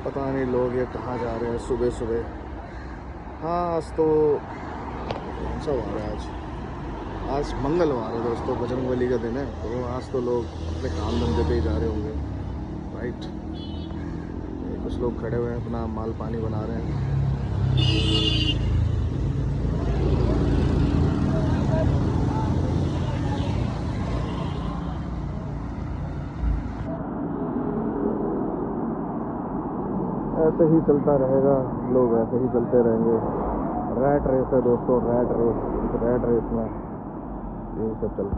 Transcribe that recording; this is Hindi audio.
पता नहीं लोग ये कहाँ जा रहे हैं सुबह सुबह। हाँ आज तो कौन सा वार है आज मंगलवार है दोस्तों, बजरंगबली का दिन है। तो आज तो लोग अपने काम धंधे पे ही जा रहे होंगे, राइट। कुछ लोग खड़े हुए हैं, अपना माल पानी बना रहे हैं। ऐसे ही चलता रहेगा, लोग ऐसे ही चलते रहेंगे। रैट रेस है दोस्तों, रैट रेस। रैट रेस में यही सब चलता है।